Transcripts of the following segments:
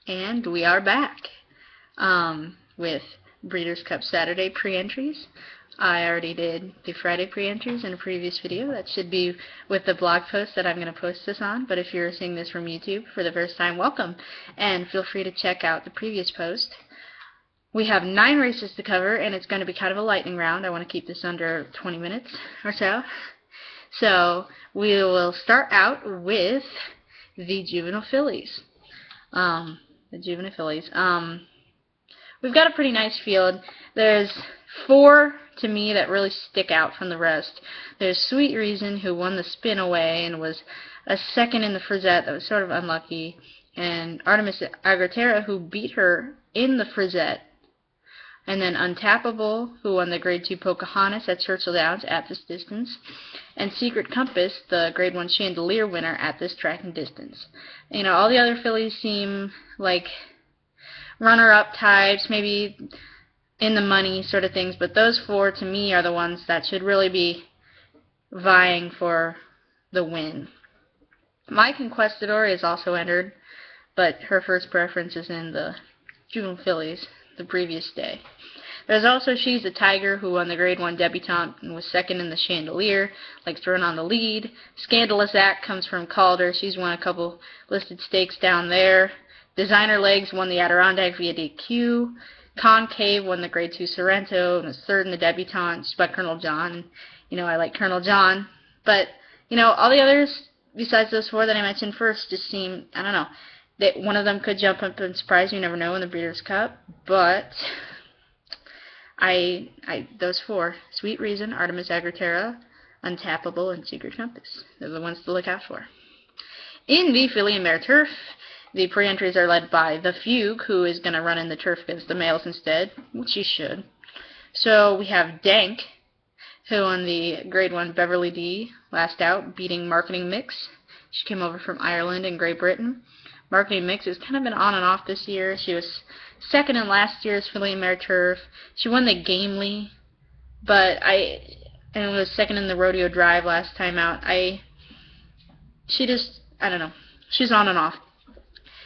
And we are back with Breeders' Cup Saturday pre-entries. I already did the Friday pre-entries in a previous video. That should be with the blog post that I'm going to post this on, but if you're seeing this from YouTube for the first time, welcome, and feel free to check out the previous post. We have 9 races to cover, and it's going to be kind of a lightning round. I want to keep this under 20 minutes or so. So we will start out with the juvenile fillies. We've got a pretty nice field. There's 4 to me that really stick out from the rest. There's Sweet Reason, who won the spin away and was a second in the Frisette. That was sort of unlucky. And Artemis Agritera, who beat her in the Frisette. And then Untappable, who won the Grade 2 Pocahontas at Churchill Downs at this distance. And Secret Compass, the Grade 1 Chandelier winner at this track and distance. You know, all the other fillies seem like runner-up types, maybe in the money sort of things, but those 4 to me are the ones that should really be vying for the win. My Conquistador is also entered, but her first preference is in the juvenile fillies the previous day. There's also She's a Tiger, who won the Grade 1 Debutante and was second in the Chandelier, like thrown on the lead. Scandalous Act comes from Calder. She's won a couple listed stakes down there. Designer Legs won the Adirondack via DQ. Concave won the Grade 2 Sorrento and was third in the Debutante, just by Colonel John. You know, I like Colonel John. But, you know, all the others, besides those 4 that I mentioned first, just seem, I don't know, that one of them could jump up and surprise you. You never know in the Breeders' Cup. But those 4, Sweet Reason, Artemis Agritera, Untappable, and Secret Compass. They're the ones to look out for. In the filly and mare turf, the pre-entries are led by The Fugue, who is going to run in the turf against the males instead, which she should. So we have Dank, who won the Grade 1 Beverly D last out, beating Marketing Mix. She came over from Ireland and Great Britain. Marketing Mix has kind of been on and off this year. She was second in last year's filly and mare turf. She won the Gamely, and was second in the Rodeo Drive last time out. I don't know. She's on and off.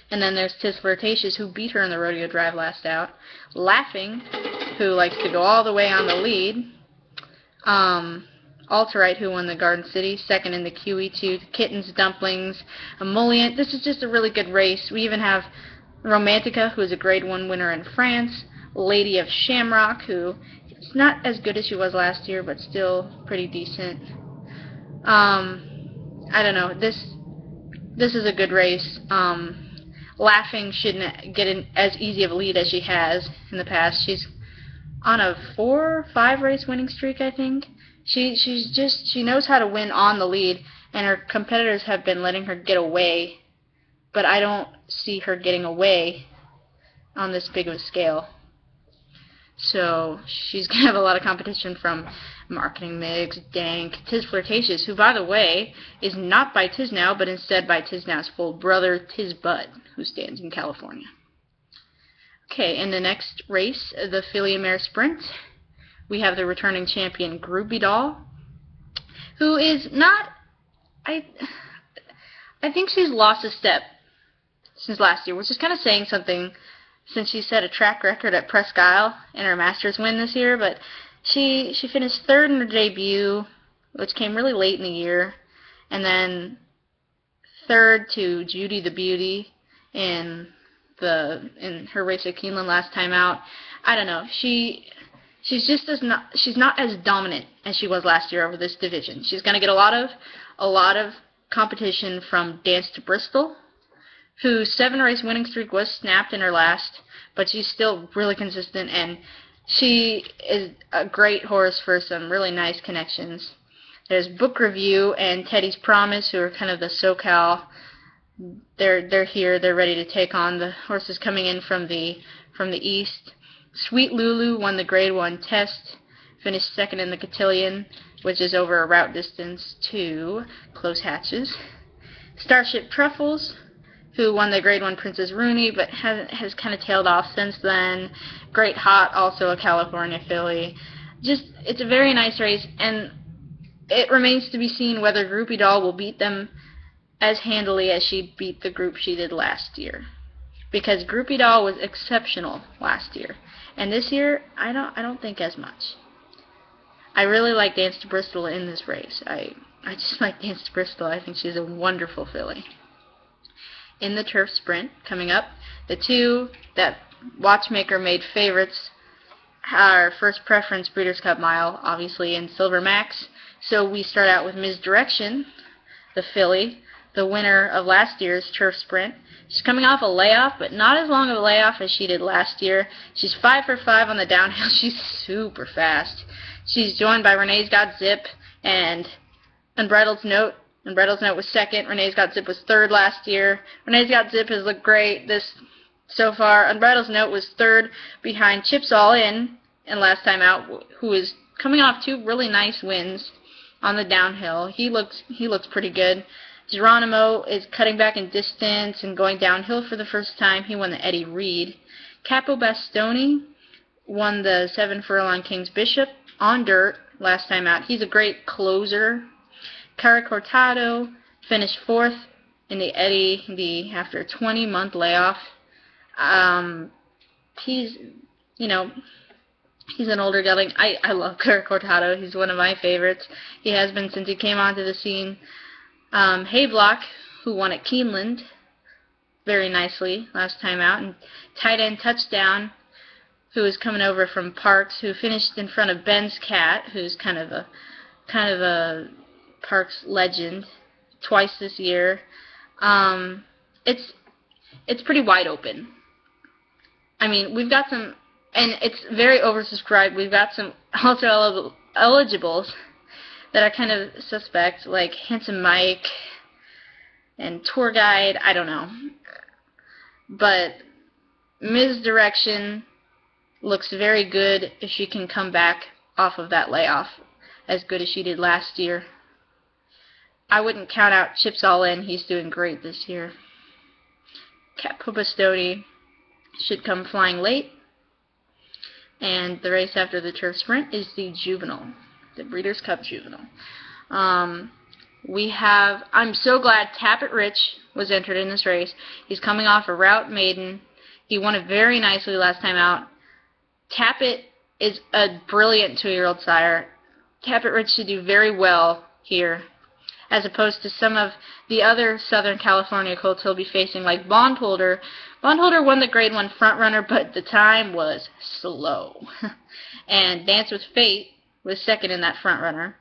And then there's Tis Flirtatious, who beat her in the Rodeo Drive last out. Laughing, who likes to go all the way on the lead. Alterite, who won the Garden City, second in the QE2. Kittens, Dumplings, Emollient. This is just a really good race. We even have Romantica, who is a Grade 1 winner in France. Lady of Shamrock, who is not as good as she was last year, but still pretty decent. I don't know. This is a good race. Laughing shouldn't get as easy of a lead as she has in the past. She's on a 4 or 5 race winning streak, I think. She knows how to win on the lead, and her competitors have been letting her get away, but I don't see her getting away on this big of a scale. So she's going to have a lot of competition from Marketing Mix, Dank, Tis Flirtatious, who, by the way, is not by Tiznow, but instead by Tiznow's full brother, Tiz Bud, who stands in California. Okay, in the next race, the filly and mare sprint, we have the returning champion, Groupie Doll, who is not, I think she's lost a step since last year, which is kind of saying something, since she set a track record at Presque Isle in her Masters win this year. But she finished third in her debut, which came really late in the year, and then third to Judy the Beauty in her race at Keeneland last time out. I don't know. She's not as dominant as she was last year over this division. She's going to get a lot of competition from Dance to Bristol, whose 7 race winning streak was snapped in her last, but she's still really consistent, and she is a great horse for some really nice connections. There's Book Review and Teddy's Promise, who are kind of the SoCal. They're here. They're ready to take on the horses coming in from the east. Sweet Lulu won the Grade 1 test, finished second in the Cotillion, which is over a route distance to Close Hatches. Starship Truffles, who won the Grade 1 Princess Rooney, but has kind of tailed off since then. Great Hot, also a California filly. It's a very nice race, and it remains to be seen whether Groupie Doll will beat them as handily as she beat the group she did last year. because Groupie Doll was exceptional last year, and this year I don't think as much. I really like Dance to Bristol in this race. I just like Dance to Bristol. I think she's a wonderful filly. In the turf sprint coming up, the two that Watchmaker made favorites are First Preference Breeders' Cup Mile, obviously, and Silver Max. So we start out with Misdirection, the filly, the winner of last year's turf sprint. She's coming off a layoff, but not as long of a layoff as she did last year. She's 5 for 5 on the downhill. She's super fast. She's joined by Renee's Got Zip and Unbridled's Note. Unbridled's Note was second. Renee's Got Zip was third last year. Renee's Got Zip has looked great so far. Unbridled's Note was third behind Chips All In and last time out, who is coming off 2 really nice wins on the downhill. He looks pretty good. Geronimo is cutting back in distance and going downhill for the first time. He won the Eddie Reed. Capo Bastoni won the 7 Furlong King's Bishop on dirt last time out. He's a great closer. Cara Cortado finished 4th in the Eddie after a 20-month layoff. He's an older gelding. I love Cara Cortado. He's one of my favorites. He has been since he came onto the scene. Hayblock, who won at Keeneland very nicely last time out, and Tight End Touchdown, who is coming over from Parks, who finished in front of Ben's Cat, who's kind of a Parks legend, twice this year. It's pretty wide open. I mean, we've got some, and it's very oversubscribed. We've got some also eligibles that are kind of suspect, like Handsome Mike and Tour Guide. I don't know. But Misdirection looks very good if she can come back off of that layoff as good as she did last year. I wouldn't count out Chips All In. He's doing great this year. Capo Bastoni should come flying late. And the race after the turf sprint is the Juvenile, the Breeders' Cup Juvenile. I'm so glad Tappet Rich was entered in this race. He's coming off a route maiden. He won it very nicely last time out. Tappet is a brilliant 2-year-old sire. Tappet Rich should do very well here, as opposed to some of the other Southern California colts he'll be facing, like Bondholder. Bondholder won the Grade 1 frontrunner, but the time was slow. And Dance with Fate was second in that frontrunner.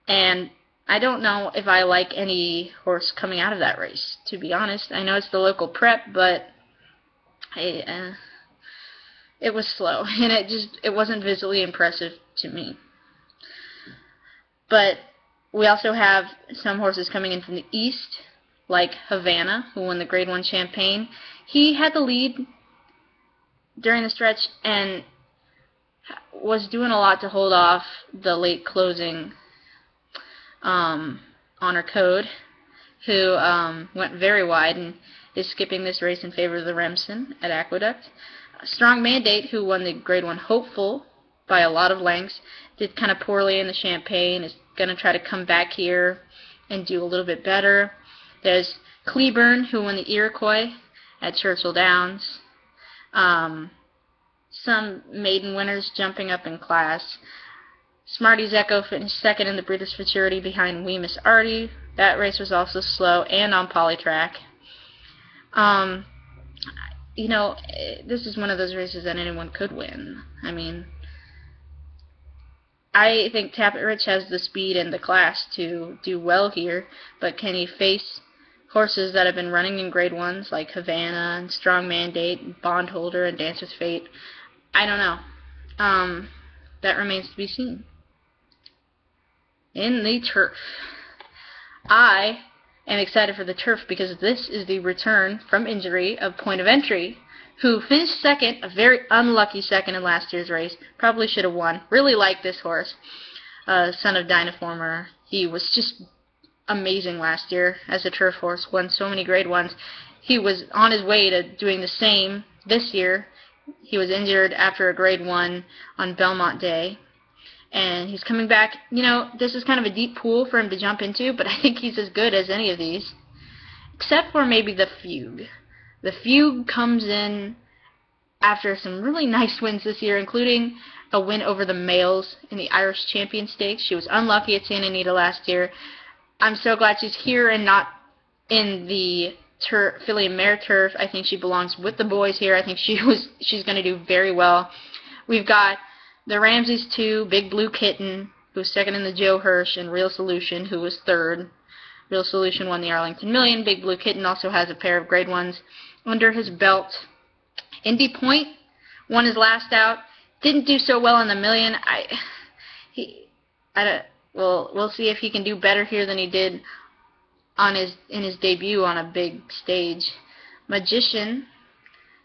And I don't know if I like any horse coming out of that race, to be honest. I know it's the local prep, but it was slow, and it wasn't visually impressive to me. But we also have some horses coming in from the east, like Havana, who won the Grade 1 Champagne. He had the lead during the stretch and was doing a lot to hold off the late closing Honor Code, who went very wide and is skipping this race in favor of the Remsen at Aqueduct. Strong Mandate, who won the Grade 1 Hopeful by a lot of lengths, did kind of poorly in the Champagne, is going to try to come back here and do a little bit better. There's Cleburne, who won the Iroquois at Churchill Downs. Some maiden winners jumping up in class. Smarty's Echo finished second in the Breeders' Futurity behind Weemus Artie. That race was also slow and on Polytrack. This is one of those races that anyone could win. I mean, I think Tappet Rich has the speed and the class to do well here, but can he face horses that have been running in Grade 1s like Havana and Strong Mandate and Bondholder and Dance with Fate? I don't know. That remains to be seen. In the turf, I am excited for the turf because this is the return from injury of Point of Entry, who finished second, a very unlucky second in last year's race. Probably should have won. Really like this horse, son of Dynaformer. He was just amazing last year as a turf horse, won so many Grade 1s. He was on his way to doing the same this year. He was injured after a Grade 1 on Belmont Day, and he's coming back. This is kind of a deep pool for him to jump into, but I think he's as good as any of these, except for maybe the Fugue. The Fugue comes in after some really nice wins this year, including a win over the males in the Irish Champion Stakes. She was unlucky at Santa Anita last year. I'm so glad she's here and not in the filly and mare turf. I think she belongs with the boys here. I think she's going to do very well. We've got the Ramses 2, Big Blue Kitten, who's second in the Joe Hirsch, and Real Solution, who was third. Real Solution won the Arlington Million. Big Blue Kitten also has a pair of Grade 1s under his belt. Indy Point won his last out. Didn't do so well in the Million. We'll see if he can do better here than he did in his debut on a big stage. Magician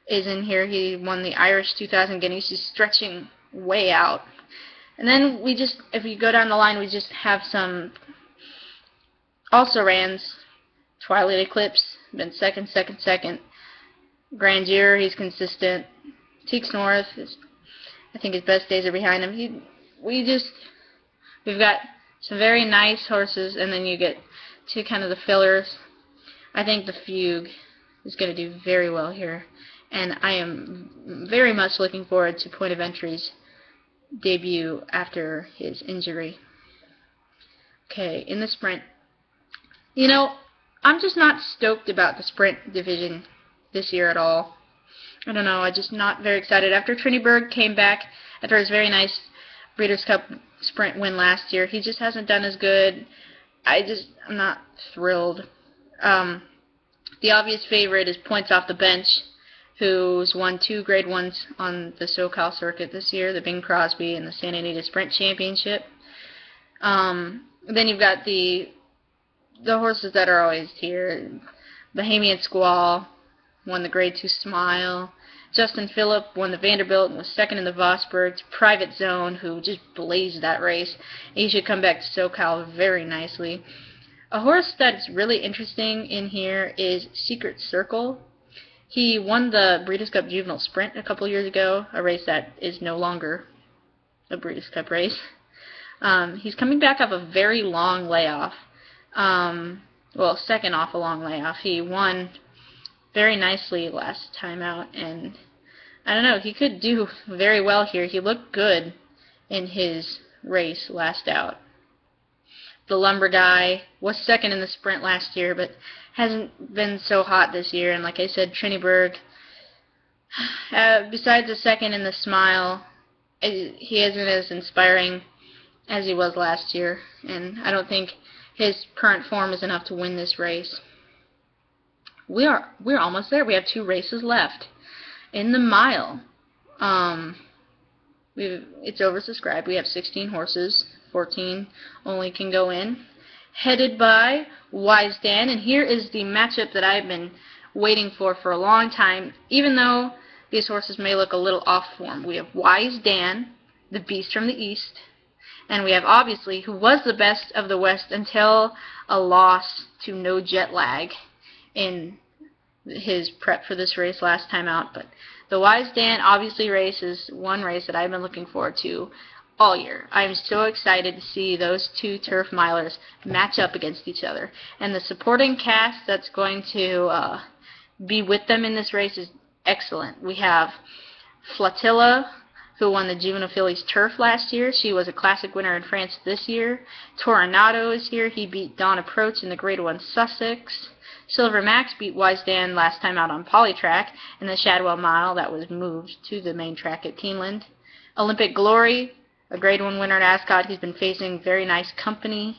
is in here. He won the Irish 2000 Guineas. He's stretching way out. And then if you go down the line, we just have some also-rans. Twilight Eclipse, been second. Grandeur, he's consistent. Teeks North, I think his best days are behind him. We've got some very nice horses, and then you get to kind of the fillers. I think the Fugue is going to do very well here, and I am very much looking forward to Point of Entry's debut after his injury. Okay, in the sprint. You know, I'm just not stoked about the sprint division this year at all. I don't know, I'm just not very excited. After Trinity Berg came back after his very nice Breeders' Cup sprint win last year, he just hasn't done as good. I'm not thrilled. The obvious favorite is Points Off the Bench, who's won 2 Grade 1s on the SoCal circuit this year, the Bing Crosby and the Santa Anita Sprint Championship. Then you've got the horses that are always here. Bahamian Squall won the Grade 2 Smile. Justin Phillip won the Vanderbilt and was second in the Vosburg. Private Zone, who just blazed that race. He should come back to SoCal very nicely. A horse that's really interesting in here is Secret Circle. He won the Breeders' Cup Juvenile Sprint a couple years ago, a race that is no longer a Breeders' Cup race. He's coming back off a very long layoff. Second off a long layoff. He won very nicely last time out, and I don't know, he could do very well here. He looked good in his race last out. The Lumber Guy was second in the sprint last year, but hasn't been so hot this year, and like I said, Trinity Berg, besides the second in the Smile, he isn't as inspiring as he was last year, and I don't think his current form is enough to win this race. We're almost there. We have 2 races left. In the mile, it's oversubscribed. We have 16 horses. 14 only can go in. Headed by Wise Dan, and here is the matchup that I've been waiting for a long time, even though these horses may look a little off form. We have Wise Dan, the Beast from the East, and we have obviously who was the best of the West until a loss to No Jet Lag in his prep for this race last time out. But the Wise Dan obviously race is one race that I've been looking forward to all year. I'm so excited to see those 2 turf milers match up against each other. And the supporting cast that's going to be with them in this race is excellent. We have Flotilla, who won the Juvenile Fillies Turf last year. She was a classic winner in France this year. Toronado is here. He beat Dawn Approach in the Grade 1 Sussex. Silver Max beat Wise Dan last time out on Polytrack in the Shadwell Mile that was moved to the main track at Keeneland. Olympic Glory, a Grade 1 winner at Ascot. He's been facing very nice company.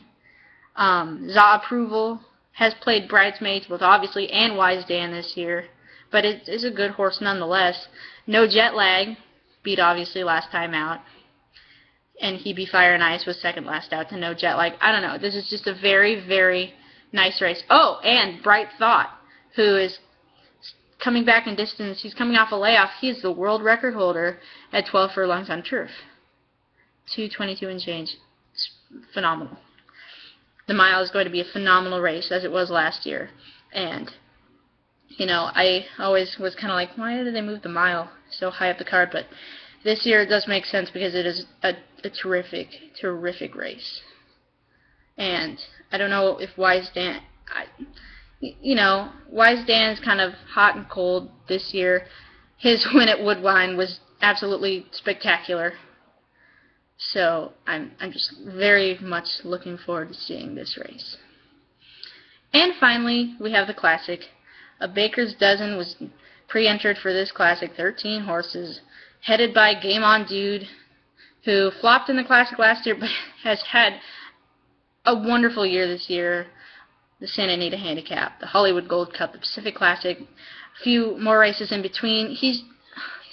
Za Approval has played bridesmaids with obviously and Wise Dan this year, but it is a good horse nonetheless. No Jet Lag beat obviously last time out, and He Be Fire and Ice was second last out to No Jet Lag. I don't know. This is just a very, very nice race. Oh, and Bright Thought, who is coming back in distance. He's coming off a layoff. He is the world record holder at 12 furlongs on turf. 2:22 and change. It's phenomenal. The mile is going to be a phenomenal race, as it was last year. And, you know, I always was kind of like, why did they move the mile so high up the card? But this year it does make sense because it is a terrific, terrific race. And I don't know if Wise Dan, you know, Wise Dan's kind of hot and cold this year. His win at Woodbine was absolutely spectacular. So I'm just very much looking forward to seeing this race. And finally, we have the Classic. A Baker's Dozen was pre-entered for this Classic, 13 horses, headed by Game On Dude, who flopped in the Classic last year but has had a wonderful year this year. The Santa Anita Handicap, the Hollywood Gold Cup, the Pacific Classic, a few more races in between. He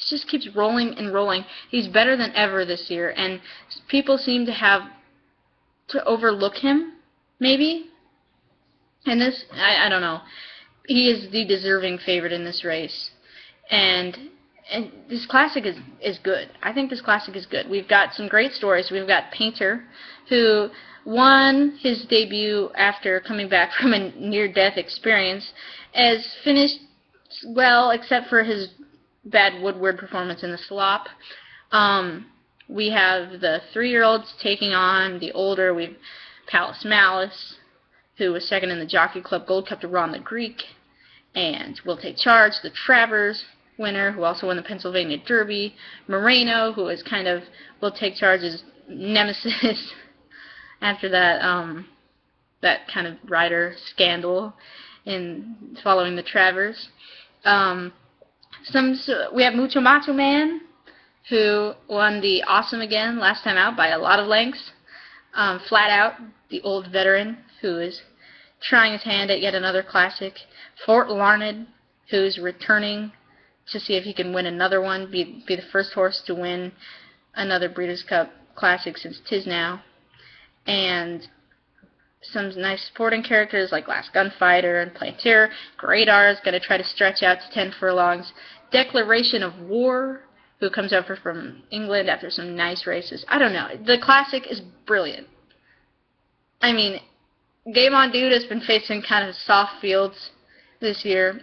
just keeps rolling and rolling. He's better than ever this year, and people seem to overlook him, maybe. And this, I don't know. He is the deserving favorite in this race, and this Classic is good. I think this Classic is good. We've got some great stories. We've got Painter, who won his debut after coming back from a near-death experience, has finished well except for his bad Woodward performance in the slop. We have the 3-year-olds taking on the older. We've Palace Malice, who was second in the Jockey Club Gold Cup to Ron the Greek, and Will Take Charge, the Travers winner, who also won the Pennsylvania Derby. Moreno, who is kind of Will Take Charge's nemesis after that that kind of rider scandal in following the Travers. We have Mucho Macho Man, who won the Awesome Again last time out by a lot of lengths. Flat Out, the old veteran, who is trying his hand at yet another Classic. Fort Larned, who's returning to see if he can win another one, be the first horse to win another Breeders' Cup Classic since Tisnow. And some nice supporting characters like Last Gunfighter and Plantier. Gradar is going to try to stretch out to 10 furlongs. Declaration of War, who comes over from England after some nice races. I don't know. The Classic is brilliant. I mean, Game On Dude has been facing kind of soft fields this year,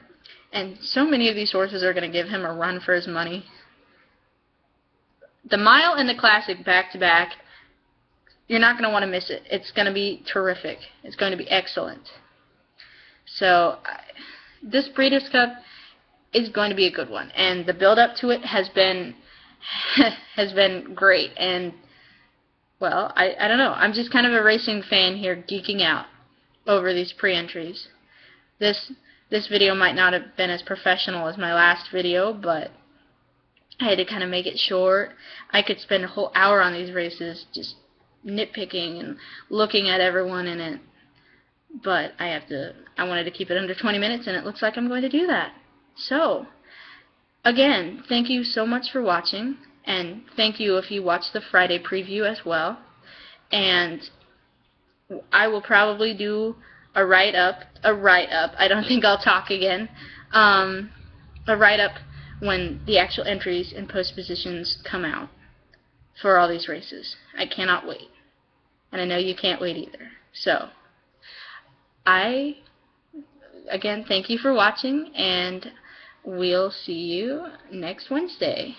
and so many of these horses are going to give him a run for his money. The Mile and the Classic back-to-back, you're not going to want to miss it. It's going to be terrific. It's going to be excellent. So this Breeders' Cup is going to be a good one, and the build-up to it has been great. And well, I don't know. I'm just kind of a racing fan here, geeking out over these pre-entries. This video might not have been as professional as my last video, but I had to kind of make it short. I could spend a whole hour on these races just nitpicking and looking at everyone in it, but I wanted to keep it under 20 minutes, and it looks like I'm going to do that. So again, thank you so much for watching, and thank you if you watched the Friday preview as well. And I will probably do a write-up. I don't think I'll talk again. A write-up when the actual entries and post positions come out for all these races. I cannot wait. And I know you can't wait either. So, again, thank you for watching, and we'll see you next Wednesday.